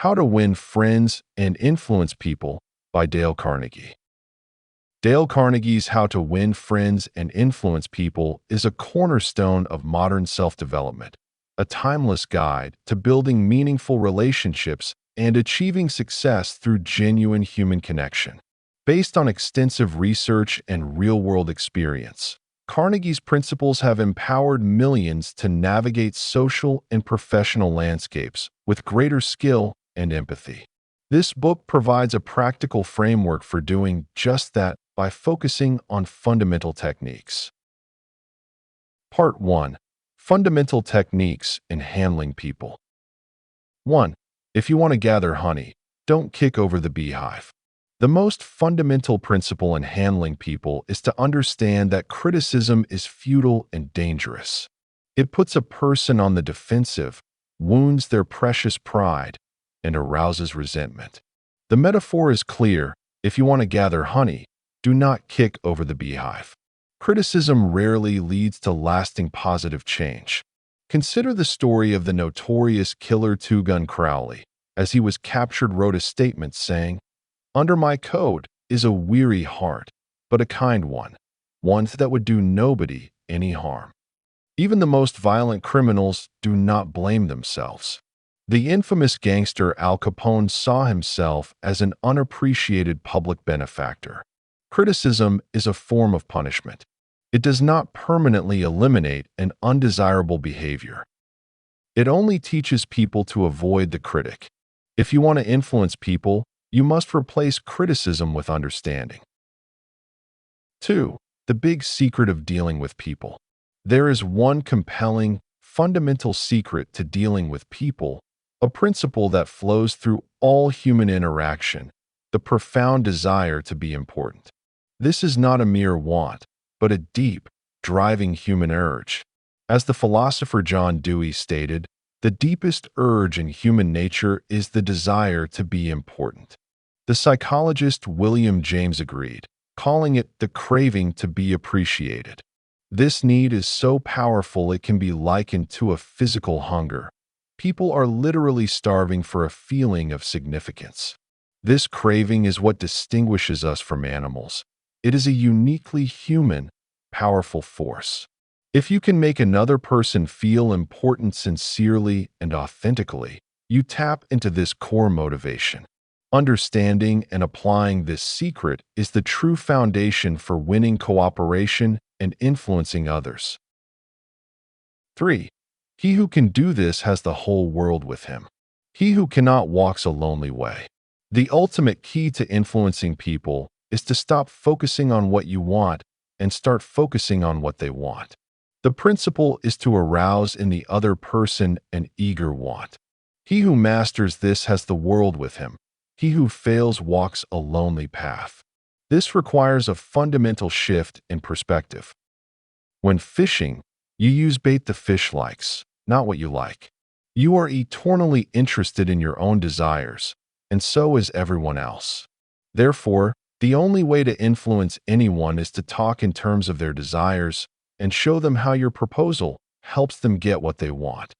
How to Win Friends and Influence People by Dale Carnegie. Dale Carnegie's How to Win Friends and Influence People is a cornerstone of modern self-development, a timeless guide to building meaningful relationships and achieving success through genuine human connection. Based on extensive research and real-world experience, Carnegie's principles have empowered millions to navigate social and professional landscapes with greater skill and empathy. This book provides a practical framework for doing just that by focusing on fundamental techniques. Part 1. Fundamental Techniques in Handling People. 1. If you want to gather honey, don't kick over the beehive. The most fundamental principle in handling people is to understand that criticism is futile and dangerous. It puts a person on the defensive, wounds their precious pride, and arouses resentment. The metaphor is clear: if you want to gather honey, do not kick over the beehive. Criticism rarely leads to lasting positive change. Consider the story of the notorious killer Two Gun Crowley. As he was captured, wrote a statement saying, "Under my code is a weary heart, but a kind one that would do nobody any harm." Even the most violent criminals do not blame themselves. The infamous gangster Al Capone saw himself as an unappreciated public benefactor. Criticism is a form of punishment. It does not permanently eliminate an undesirable behavior. It only teaches people to avoid the critic. If you want to influence people, you must replace criticism with understanding. 2. The big secret of dealing with people. There is one compelling, fundamental secret to dealing with people, a principle that flows through all human interaction: the profound desire to be important. This is not a mere want, but a deep, driving human urge. As the philosopher John Dewey stated, the deepest urge in human nature is the desire to be important. The psychologist William James agreed, calling it the craving to be appreciated. This need is so powerful it can be likened to a physical hunger. People are literally starving for a feeling of significance. This craving is what distinguishes us from animals. It is a uniquely human, powerful force. If you can make another person feel important sincerely and authentically, you tap into this core motivation. Understanding and applying this secret is the true foundation for winning cooperation and influencing others. 3. He who can do this has the whole world with him. He who cannot walks a lonely way. The ultimate key to influencing people is to stop focusing on what you want and start focusing on what they want. The principle is to arouse in the other person an eager want. He who masters this has the world with him. He who fails walks a lonely path. This requires a fundamental shift in perspective. When fishing, you use bait the fish likes, not what you like. You are eternally interested in your own desires, and so is everyone else. Therefore, the only way to influence anyone is to talk in terms of their desires and show them how your proposal helps them get what they want.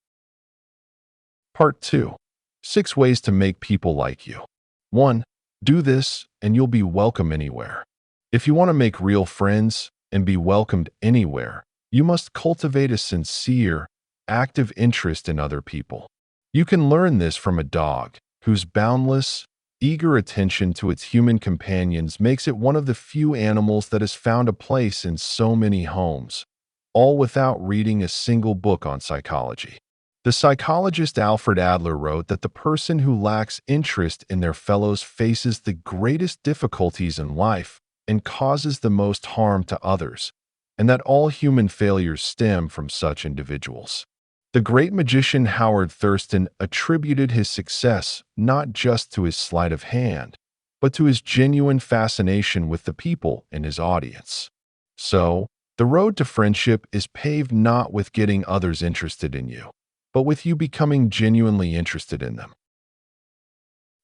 Part 2. 6 Ways to Make People Like You. 1. Do this, and you'll be welcome anywhere. If you want to make real friends and be welcomed anywhere, you must cultivate a sincere, active interest in other people. You can learn this from a dog, whose boundless, eager attention to its human companions makes it one of the few animals that has found a place in so many homes, all without reading a single book on psychology. The psychologist Alfred Adler wrote that the person who lacks interest in their fellows faces the greatest difficulties in life and causes the most harm to others, and that all human failures stem from such individuals. The great magician Howard Thurston attributed his success not just to his sleight of hand, but to his genuine fascination with the people in his audience. So, the road to friendship is paved not with getting others interested in you, but with you becoming genuinely interested in them.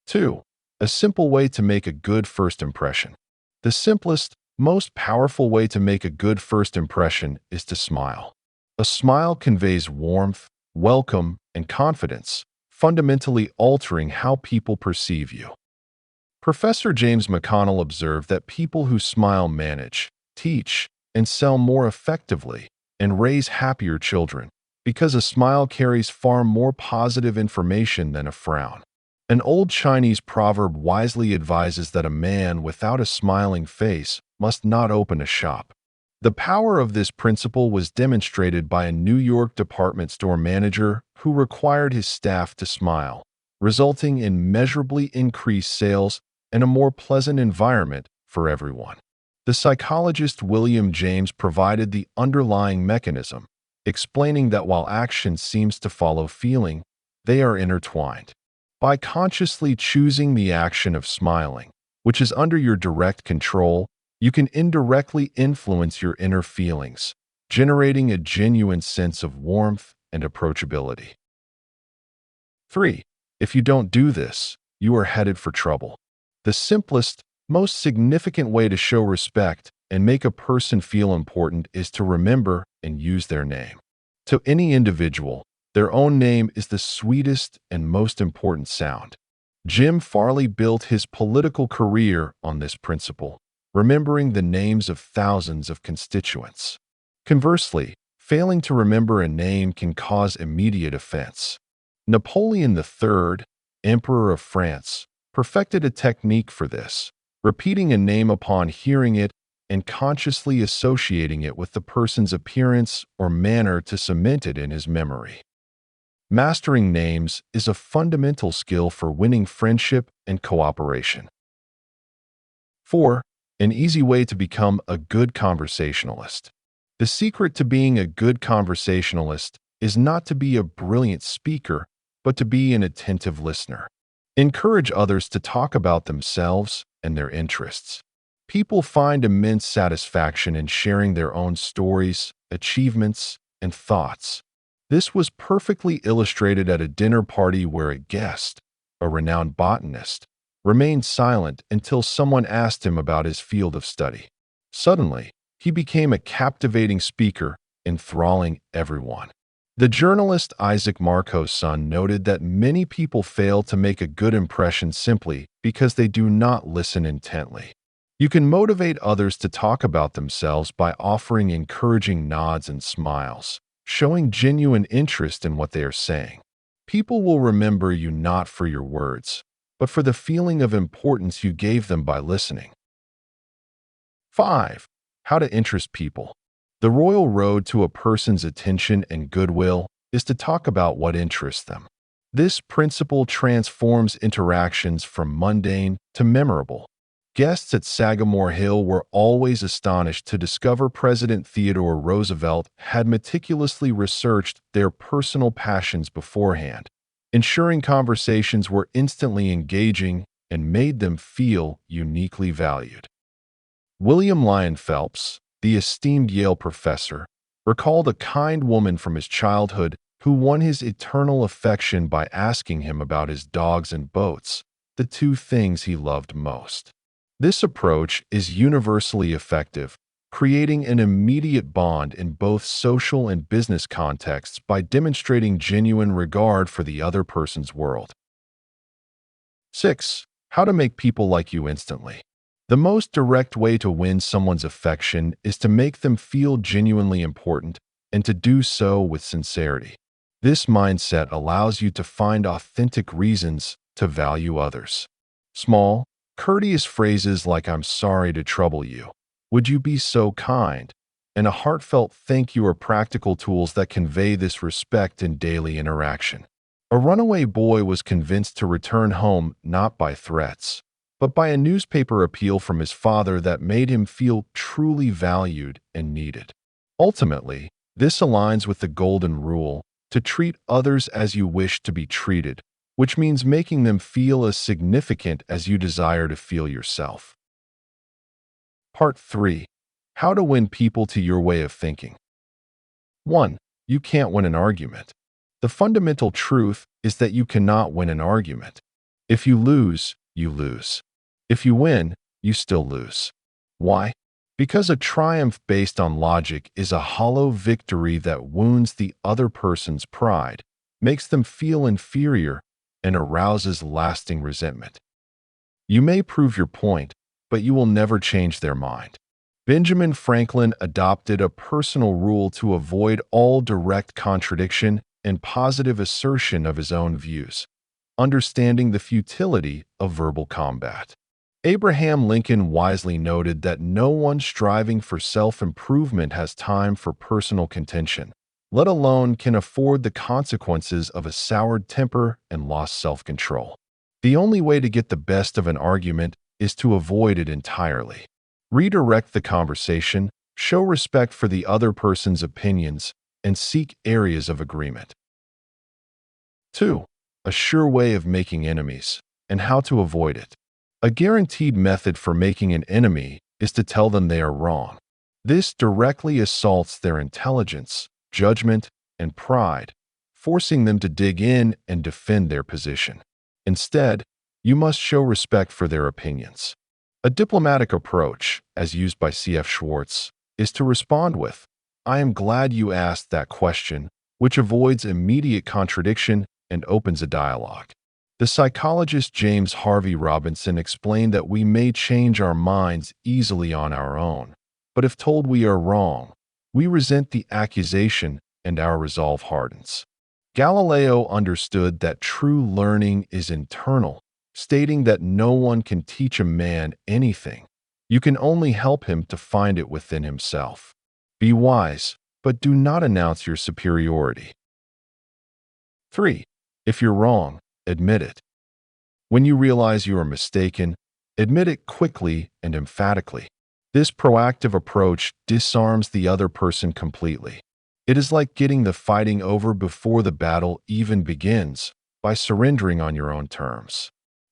2. A simple way to make a good first impression. The simplest, most powerful way to make a good first impression is to smile. A smile conveys warmth, welcome, and confidence, fundamentally altering how people perceive you. Professor James McConnell observed that people who smile manage, teach, and sell more effectively and raise happier children because a smile carries far more positive information than a frown. An old Chinese proverb wisely advises that a man without a smiling face must not open a shop. The power of this principle was demonstrated by a New York department store manager who required his staff to smile, resulting in measurably increased sales and a more pleasant environment for everyone. The psychologist William James provided the underlying mechanism, explaining that while action seems to follow feeling, they are intertwined. By consciously choosing the action of smiling, which is under your direct control, you can indirectly influence your inner feelings, generating a genuine sense of warmth and approachability. 3. If you don't do this, you are headed for trouble. The simplest, most significant way to show respect and make a person feel important is to remember and use their name. To any individual, their own name is the sweetest and most important sound. Jim Farley built his political career on this principle, remembering the names of thousands of constituents. Conversely, failing to remember a name can cause immediate offense. Napoleon III, Emperor of France, perfected a technique for this, repeating a name upon hearing it and consciously associating it with the person's appearance or manner to cement it in his memory. Mastering names is a fundamental skill for winning friendship and cooperation. 4. An easy way to become a good conversationalist. The secret to being a good conversationalist is not to be a brilliant speaker, but to be an attentive listener. Encourage others to talk about themselves and their interests. People find immense satisfaction in sharing their own stories, achievements, and thoughts. This was perfectly illustrated at a dinner party where a guest, a renowned botanist, remained silent until someone asked him about his field of study. Suddenly, he became a captivating speaker, enthralling everyone. The journalist Isaac Marco's son noted that many people fail to make a good impression simply because they do not listen intently. You can motivate others to talk about themselves by offering encouraging nods and smiles, showing genuine interest in what they are saying. People will remember you not for your words, but for the feeling of importance you gave them by listening. 5. How to interest people. The royal road to a person's attention and goodwill is to talk about what interests them. This principle transforms interactions from mundane to memorable. Guests at Sagamore Hill were always astonished to discover President Theodore Roosevelt had meticulously researched their personal passions beforehand, ensuring conversations were instantly engaging and made them feel uniquely valued. William Lyon Phelps, the esteemed Yale professor, recalled a kind woman from his childhood who won his eternal affection by asking him about his dogs and boats, the two things he loved most. This approach is universally effective, creating an immediate bond in both social and business contexts by demonstrating genuine regard for the other person's world. 6. How to make people like you instantly. The most direct way to win someone's affection is to make them feel genuinely important and to do so with sincerity. This mindset allows you to find authentic reasons to value others. Small, courteous phrases like "I'm sorry to trouble you," "Would you be so kind?" and a heartfelt thank you are practical tools that convey this respect in daily interaction. A runaway boy was convinced to return home not by threats, but by a newspaper appeal from his father that made him feel truly valued and needed. Ultimately, this aligns with the golden rule to treat others as you wish to be treated, which means making them feel as significant as you desire to feel yourself. Part 3. How to win people to your way of thinking. 1. You can't win an argument. The fundamental truth is that you cannot win an argument. If you lose, you lose. If you win, you still lose. Why? Because a triumph based on logic is a hollow victory that wounds the other person's pride, makes them feel inferior, and arouses lasting resentment. You may prove your point, but you will never change their mind. Benjamin Franklin adopted a personal rule to avoid all direct contradiction and positive assertion of his own views, understanding the futility of verbal combat. Abraham Lincoln wisely noted that no one striving for self-improvement has time for personal contention, let alone can afford the consequences of a soured temper and lost self-control. The only way to get the best of an argument is to avoid it entirely. Redirect the conversation, show respect for the other person's opinions, and seek areas of agreement. 2. A sure way of making enemies, and how to avoid it. A guaranteed method for making an enemy is to tell them they are wrong. This directly assaults their intelligence, judgment, and pride, forcing them to dig in and defend their position. Instead, you must show respect for their opinions. A diplomatic approach, as used by C.F. Schwartz, is to respond with, "I am glad you asked that question," which avoids immediate contradiction and opens a dialogue. The psychologist James Harvey Robinson explained that we may change our minds easily on our own, but if told we are wrong, we resent the accusation and our resolve hardens. Galileo understood that true learning is internal, stating that no one can teach a man anything. You can only help him to find it within himself. Be wise, but do not announce your superiority. 3. If you're wrong, admit it. When you realize you are mistaken, admit it quickly and emphatically. This proactive approach disarms the other person completely. It is like getting the fighting over before the battle even begins, by surrendering on your own terms.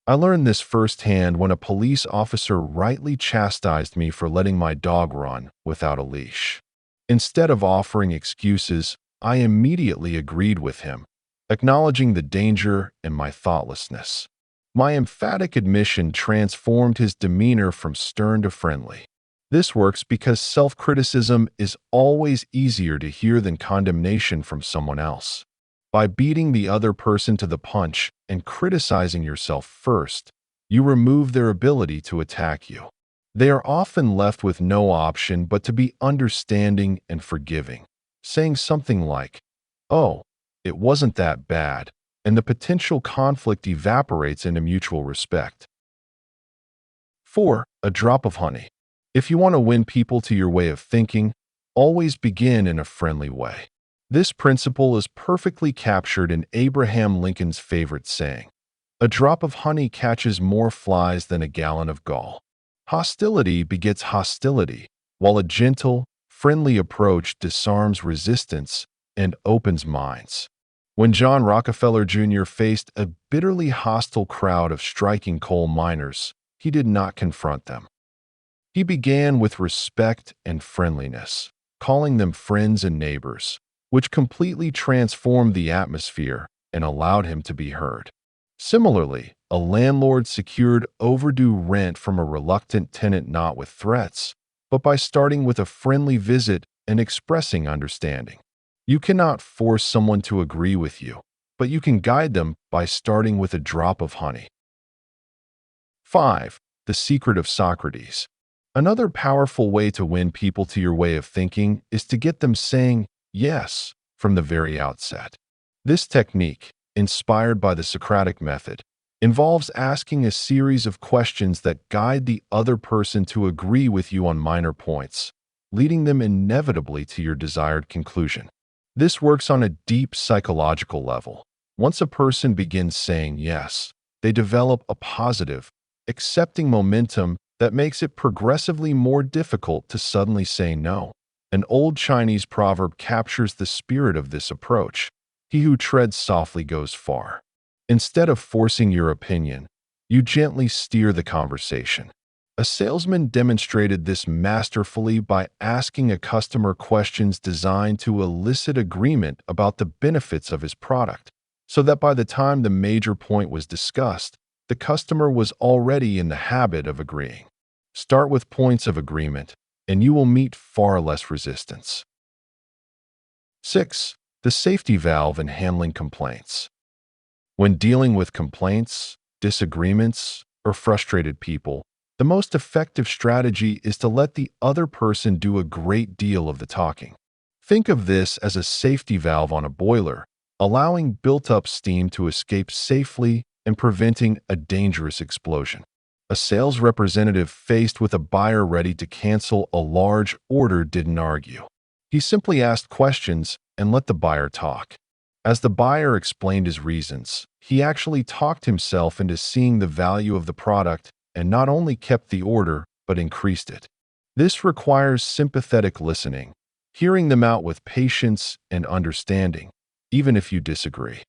I learned this firsthand when a police officer rightly chastised me for letting my dog run without a leash. Instead of offering excuses, I immediately agreed with him, acknowledging the danger and my thoughtlessness. My emphatic admission transformed his demeanor from stern to friendly. This works because self-criticism is always easier to hear than condemnation from someone else. By beating the other person to the punch and criticizing yourself first, you remove their ability to attack you. They are often left with no option but to be understanding and forgiving, saying something like, "Oh, it wasn't that bad," and the potential conflict evaporates into mutual respect. 4. A drop of honey. If you want to win people to your way of thinking, always begin in a friendly way. This principle is perfectly captured in Abraham Lincoln's favorite saying, "A drop of honey catches more flies than a gallon of gall." Hostility begets hostility, while a gentle, friendly approach disarms resistance and opens minds. When John Rockefeller Jr. faced a bitterly hostile crowd of striking coal miners, he did not confront them. He began with respect and friendliness, calling them friends and neighbors, which completely transformed the atmosphere and allowed him to be heard. Similarly, a landlord secured overdue rent from a reluctant tenant not with threats, but by starting with a friendly visit and expressing understanding. You cannot force someone to agree with you, but you can guide them by starting with a drop of honey. 5. The secret of Socrates. Another powerful way to win people to your way of thinking is to get them saying yes from the very outset. This technique, inspired by the Socratic method, involves asking a series of questions that guide the other person to agree with you on minor points, leading them inevitably to your desired conclusion. This works on a deep psychological level. Once a person begins saying yes, they develop a positive, accepting momentum that makes it progressively more difficult to suddenly say no. An old Chinese proverb captures the spirit of this approach. He who treads softly goes far. Instead of forcing your opinion, you gently steer the conversation. A salesman demonstrated this masterfully by asking a customer questions designed to elicit agreement about the benefits of his product, so that by the time the major point was discussed, the customer was already in the habit of agreeing. Start with points of agreement, and you will meet far less resistance. 6. The safety valve in handling complaints. When dealing with complaints, disagreements, or frustrated people, the most effective strategy is to let the other person do a great deal of the talking. Think of this as a safety valve on a boiler, allowing built-up steam to escape safely and preventing a dangerous explosion. A sales representative faced with a buyer ready to cancel a large order didn't argue. He simply asked questions and let the buyer talk. As the buyer explained his reasons, he actually talked himself into seeing the value of the product and not only kept the order, but increased it. This requires sympathetic listening, hearing them out with patience and understanding, even if you disagree.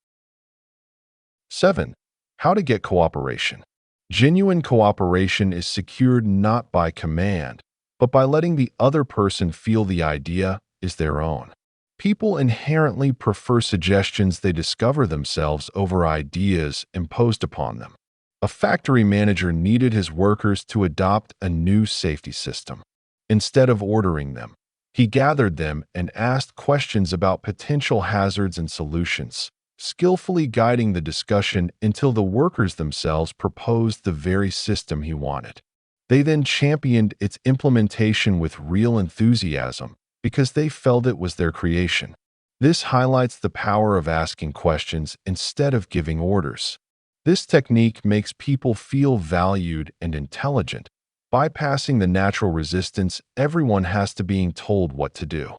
7. How to get cooperation. Genuine cooperation is secured not by command, but by letting the other person feel the idea is their own. People inherently prefer suggestions they discover themselves over ideas imposed upon them. A factory manager needed his workers to adopt a new safety system. Instead of ordering them, he gathered them and asked questions about potential hazards and solutions, skillfully guiding the discussion until the workers themselves proposed the very system he wanted. They then championed its implementation with real enthusiasm because they felt it was their creation. This highlights the power of asking questions instead of giving orders. This technique makes people feel valued and intelligent, bypassing the natural resistance everyone has to being told what to do.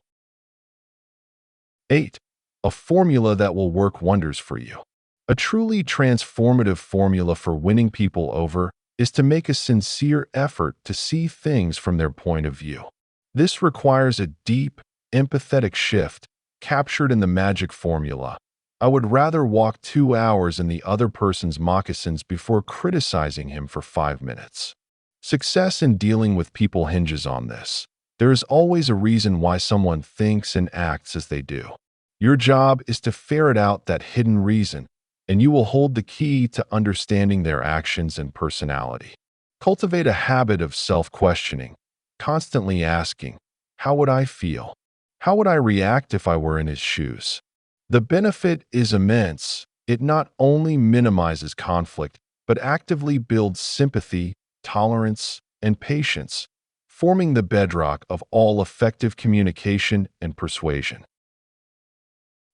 8. A formula that will work wonders for you. A truly transformative formula for winning people over is to make a sincere effort to see things from their point of view. This requires a deep, empathetic shift captured in the magic formula. I would rather walk 2 hours in the other person's moccasins before criticizing him for 5 minutes. Success in dealing with people hinges on this. There is always a reason why someone thinks and acts as they do. Your job is to ferret out that hidden reason, and you will hold the key to understanding their actions and personality. Cultivate a habit of self-questioning, constantly asking, how would I feel? How would I react if I were in his shoes? The benefit is immense. It not only minimizes conflict, but actively builds sympathy, tolerance, and patience, forming the bedrock of all effective communication and persuasion.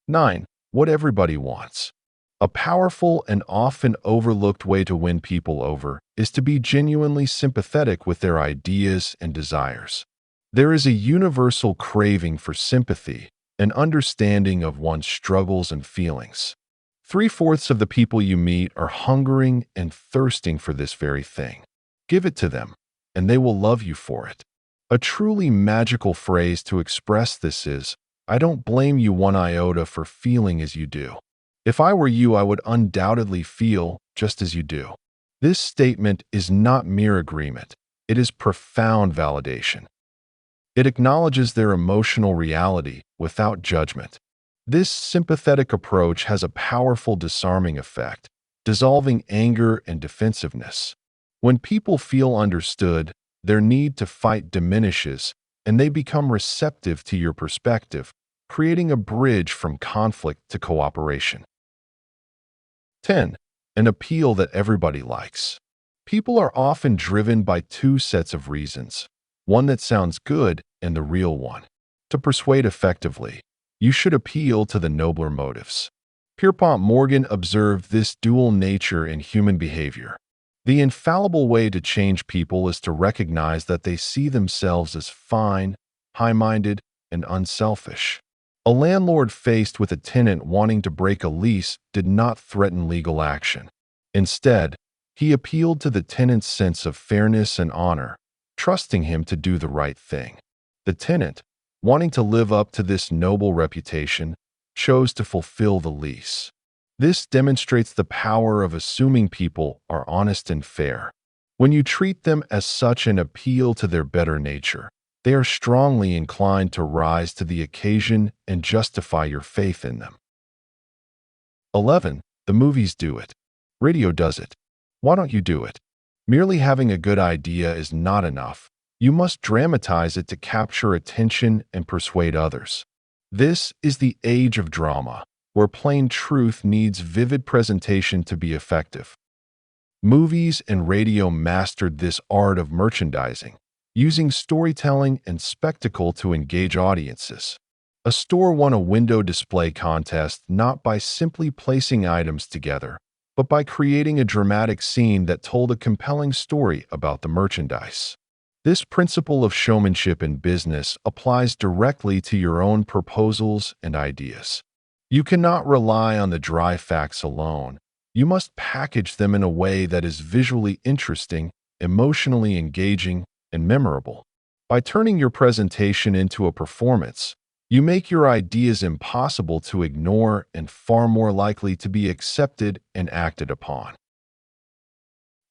9. What everybody wants. A powerful and often overlooked way to win people over is to be genuinely sympathetic with their ideas and desires. There is a universal craving for sympathy, an understanding of one's struggles and feelings. 3/4 of the people you meet are hungering and thirsting for this very thing. Give it to them, and they will love you for it. A truly magical phrase to express this is, I don't blame you one iota for feeling as you do. If I were you, I would undoubtedly feel just as you do. This statement is not mere agreement. It is profound validation. It acknowledges their emotional reality without judgment. This sympathetic approach has a powerful disarming effect, dissolving anger and defensiveness. When people feel understood, their need to fight diminishes, and they become receptive to your perspective, creating a bridge from conflict to cooperation. 10. An appeal that everybody likes. People are often driven by 2 sets of reasons, one that sounds good and the real one. To persuade effectively, you should appeal to the nobler motives. Pierpont Morgan observed this dual nature in human behavior. The infallible way to change people is to recognize that they see themselves as fine, high-minded, and unselfish. A landlord faced with a tenant wanting to break a lease did not threaten legal action. Instead, he appealed to the tenant's sense of fairness and honor, trusting him to do the right thing. The tenant, wanting to live up to this noble reputation, chose to fulfill the lease. This demonstrates the power of assuming people are honest and fair. When you treat them as such and appeal to their better nature, they are strongly inclined to rise to the occasion and justify your faith in them. 11. The movies do it. Radio does it. Why don't you do it? Merely having a good idea is not enough. You must dramatize it to capture attention and persuade others. This is the age of drama. where plain truth needs vivid presentation to be effective. Movies and radio mastered this art of merchandising, using storytelling and spectacle to engage audiences. A store won a window display contest not by simply placing items together, but by creating a dramatic scene that told a compelling story about the merchandise. This principle of showmanship in business applies directly to your own proposals and ideas. You cannot rely on the dry facts alone. You must package them in a way that is visually interesting, emotionally engaging, and memorable. By turning your presentation into a performance, you make your ideas impossible to ignore and far more likely to be accepted and acted upon.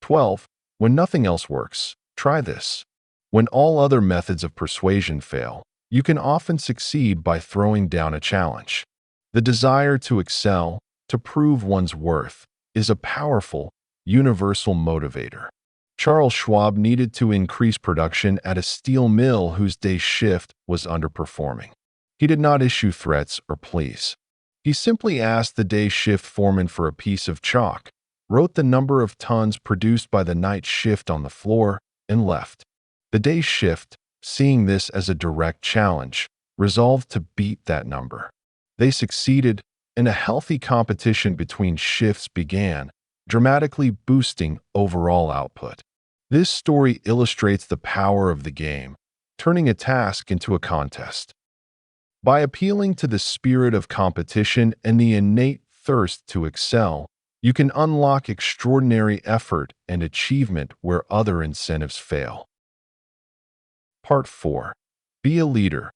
12. When nothing else works, try this. When all other methods of persuasion fail, you can often succeed by throwing down a challenge. The desire to excel, to prove one's worth, is a powerful, universal motivator. Charles Schwab needed to increase production at a steel mill whose day shift was underperforming. He did not issue threats or pleas. He simply asked the day shift foreman for a piece of chalk, wrote the number of tons produced by the night shift on the floor, and left. The day shift, seeing this as a direct challenge, resolved to beat that number. They succeeded, and a healthy competition between shifts began, dramatically boosting overall output. This story illustrates the power of the game, turning a task into a contest. By appealing to the spirit of competition and the innate thirst to excel, you can unlock extraordinary effort and achievement where other incentives fail. Part 4. Be a leader.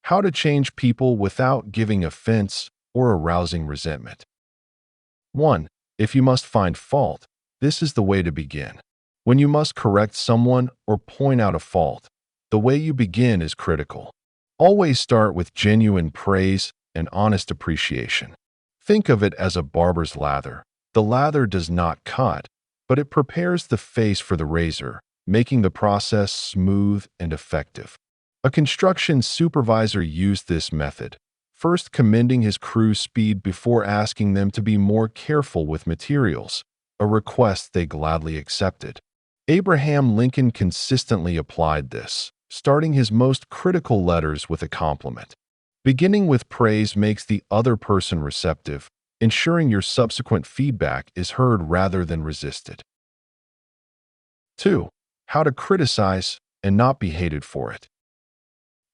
How to change people without giving offense or arousing resentment. 1. If you must find fault, this is the way to begin. When you must correct someone or point out a fault, the way you begin is critical. Always start with genuine praise and honest appreciation. Think of it as a barber's lather. The lather does not cut, but it prepares the face for the razor, making the process smooth and effective. A construction supervisor used this method, first commending his crew's speed before asking them to be more careful with materials, a request they gladly accepted. Abraham Lincoln consistently applied this, starting his most critical letters with a compliment. Beginning with praise makes the other person receptive, ensuring your subsequent feedback is heard rather than resisted. 2. How to criticize and not be hated for it.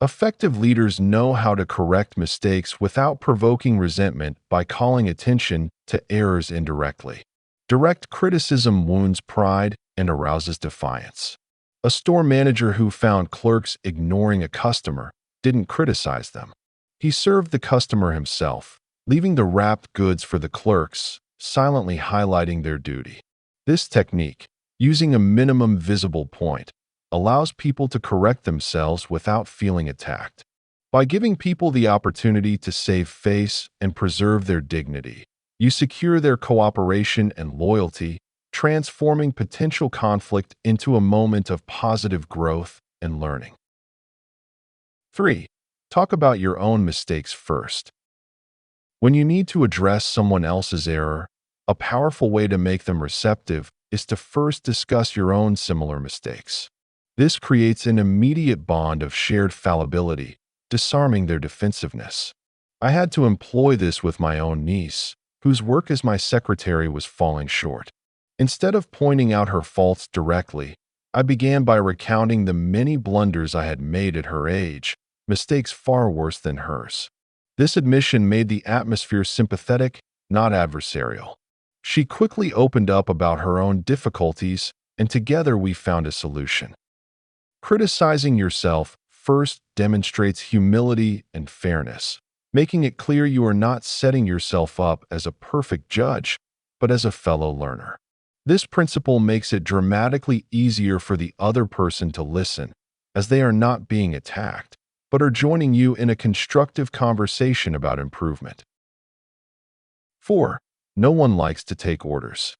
Effective leaders know how to correct mistakes without provoking resentment by calling attention to errors indirectly. Direct criticism wounds pride and arouses defiance. A store manager who found clerks ignoring a customer didn't criticize them. He served the customer himself, leaving the wrapped goods for the clerks, silently highlighting their duty. This technique, using a minimum visible point, allows people to correct themselves without feeling attacked. By giving people the opportunity to save face and preserve their dignity, you secure their cooperation and loyalty, transforming potential conflict into a moment of positive growth and learning. 3. Talk about your own mistakes first. When you need to address someone else's error, a powerful way to make them receptive is to first discuss your own similar mistakes. This creates an immediate bond of shared fallibility, disarming their defensiveness. I had to employ this with my own niece, whose work as my secretary was falling short. Instead of pointing out her faults directly, I began by recounting the many blunders I had made at her age, mistakes far worse than hers. This admission made the atmosphere sympathetic, not adversarial. She quickly opened up about her own difficulties, and together we found a solution. Criticizing yourself first demonstrates humility and fairness, making it clear you are not setting yourself up as a perfect judge, but as a fellow learner. This principle makes it dramatically easier for the other person to listen, as they are not being attacked, but are joining you in a constructive conversation about improvement. 4. No one likes to take orders.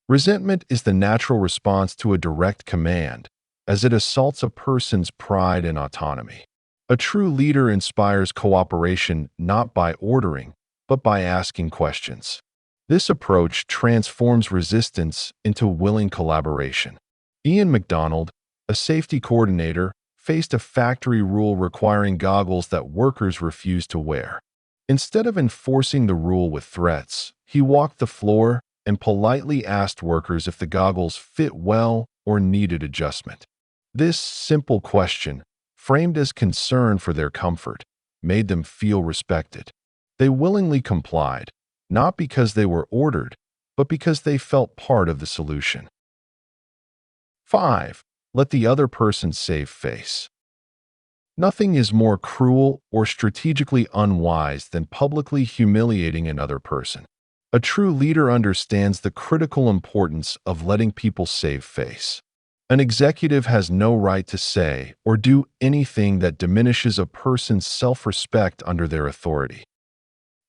Resentment is the natural response to a direct command, as it assaults a person's pride and autonomy. A true leader inspires cooperation not by ordering, but by asking questions. This approach transforms resistance into willing collaboration. Ian McDonald, a safety coordinator, faced a factory rule requiring goggles that workers refused to wear. Instead of enforcing the rule with threats, he walked the floor and politely asked workers if the goggles fit well or needed adjustment. This simple question, framed as concern for their comfort, made them feel respected. They willingly complied, not because they were ordered, but because they felt part of the solution. 5. Let the other person save face. Nothing is more cruel or strategically unwise than publicly humiliating another person. A true leader understands the critical importance of letting people save face. An executive has no right to say or do anything that diminishes a person's self-respect under their authority.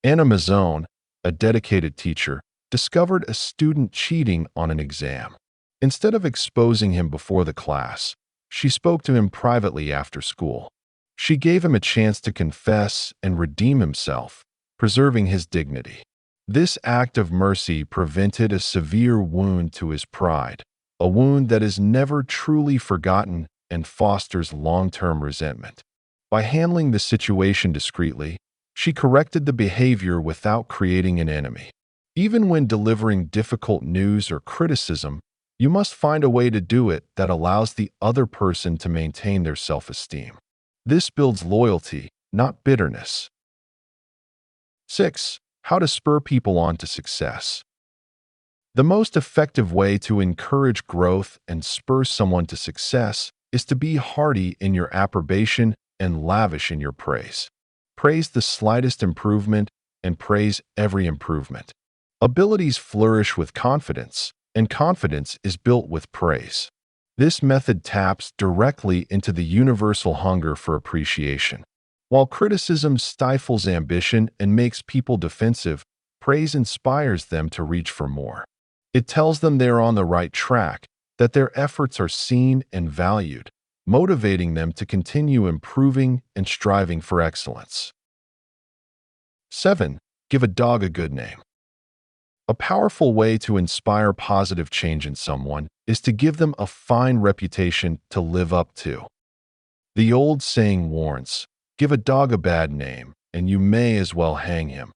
Anna Mazzone, a dedicated teacher, discovered a student cheating on an exam. Instead of exposing him before the class, she spoke to him privately after school. She gave him a chance to confess and redeem himself, preserving his dignity. This act of mercy prevented a severe wound to his pride, a wound that is never truly forgotten and fosters long-term resentment. By handling the situation discreetly, she corrected the behavior without creating an enemy. Even when delivering difficult news or criticism, you must find a way to do it that allows the other person to maintain their self-esteem. This builds loyalty, not bitterness. 6. How to spur people on to success. The most effective way to encourage growth and spur someone to success is to be hearty in your approbation and lavish in your praise. Praise the slightest improvement and praise every improvement. Abilities flourish with confidence, and confidence is built with praise. This method taps directly into the universal hunger for appreciation. While criticism stifles ambition and makes people defensive, praise inspires them to reach for more. It tells them they are on the right track, that their efforts are seen and valued, motivating them to continue improving and striving for excellence. 7. Give a dog a good name. A powerful way to inspire positive change in someone is to give them a fine reputation to live up to. The old saying warns, "Give a dog a bad name, and you may as well hang him."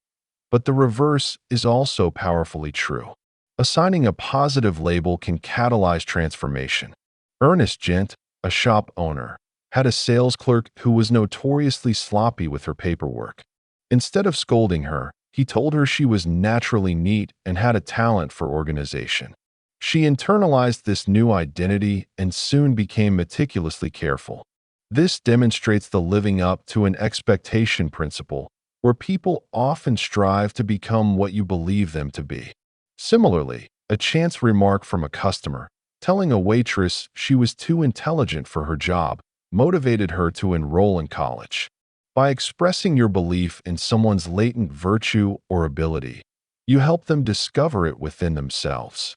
But the reverse is also powerfully true. Assigning a positive label can catalyze transformation. Ernest Gent, a shop owner, had a sales clerk who was notoriously sloppy with her paperwork. Instead of scolding her, he told her she was naturally neat and had a talent for organization. She internalized this new identity and soon became meticulously careful. This demonstrates the living up to an expectation principle, where people often strive to become what you believe them to be. Similarly, a chance remark from a customer, telling a waitress she was too intelligent for her job, motivated her to enroll in college. By expressing your belief in someone's latent virtue or ability, you help them discover it within themselves.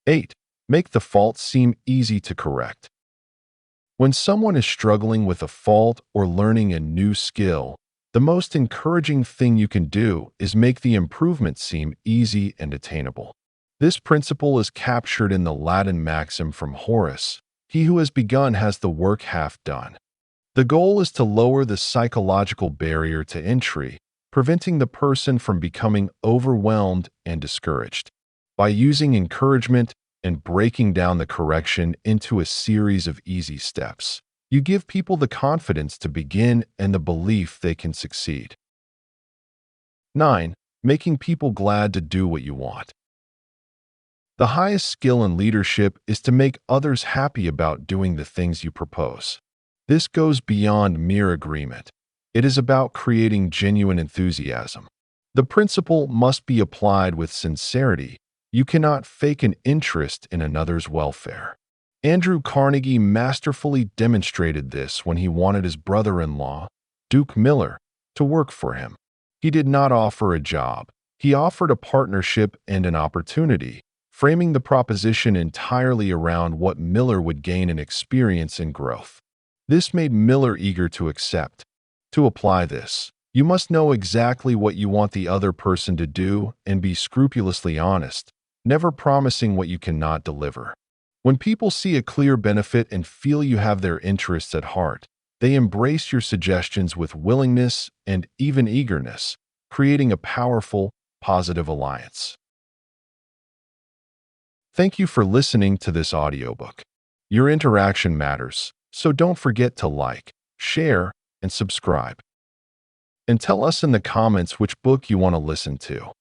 8. Make the fault seem easy to correct. When someone is struggling with a fault or learning a new skill, the most encouraging thing you can do is make the improvement seem easy and attainable. This principle is captured in the Latin maxim from Horace, "He who has begun has the work half done." The goal is to lower the psychological barrier to entry, preventing the person from becoming overwhelmed and discouraged. By using encouragement and breaking down the correction into a series of easy steps, you give people the confidence to begin and the belief they can succeed. 9. Making people glad to do what you want. The highest skill in leadership is to make others happy about doing the things you propose. This goes beyond mere agreement. It is about creating genuine enthusiasm. The principle must be applied with sincerity. You cannot fake an interest in another's welfare. Andrew Carnegie masterfully demonstrated this when he wanted his brother-in-law, Duke Miller, to work for him. He did not offer a job. He offered a partnership and an opportunity, framing the proposition entirely around what Miller would gain in experience and growth. This made Miller eager to accept. To apply this, You must know exactly what you want the other person to do and be scrupulously honest, never promising what you cannot deliver. When people see a clear benefit and feel you have their interests at heart, they embrace your suggestions with willingness and even eagerness, creating a powerful, positive alliance. Thank you for listening to this audiobook. Your interaction matters, so don't forget to like, share, and subscribe. And tell us in the comments which book you want to listen to.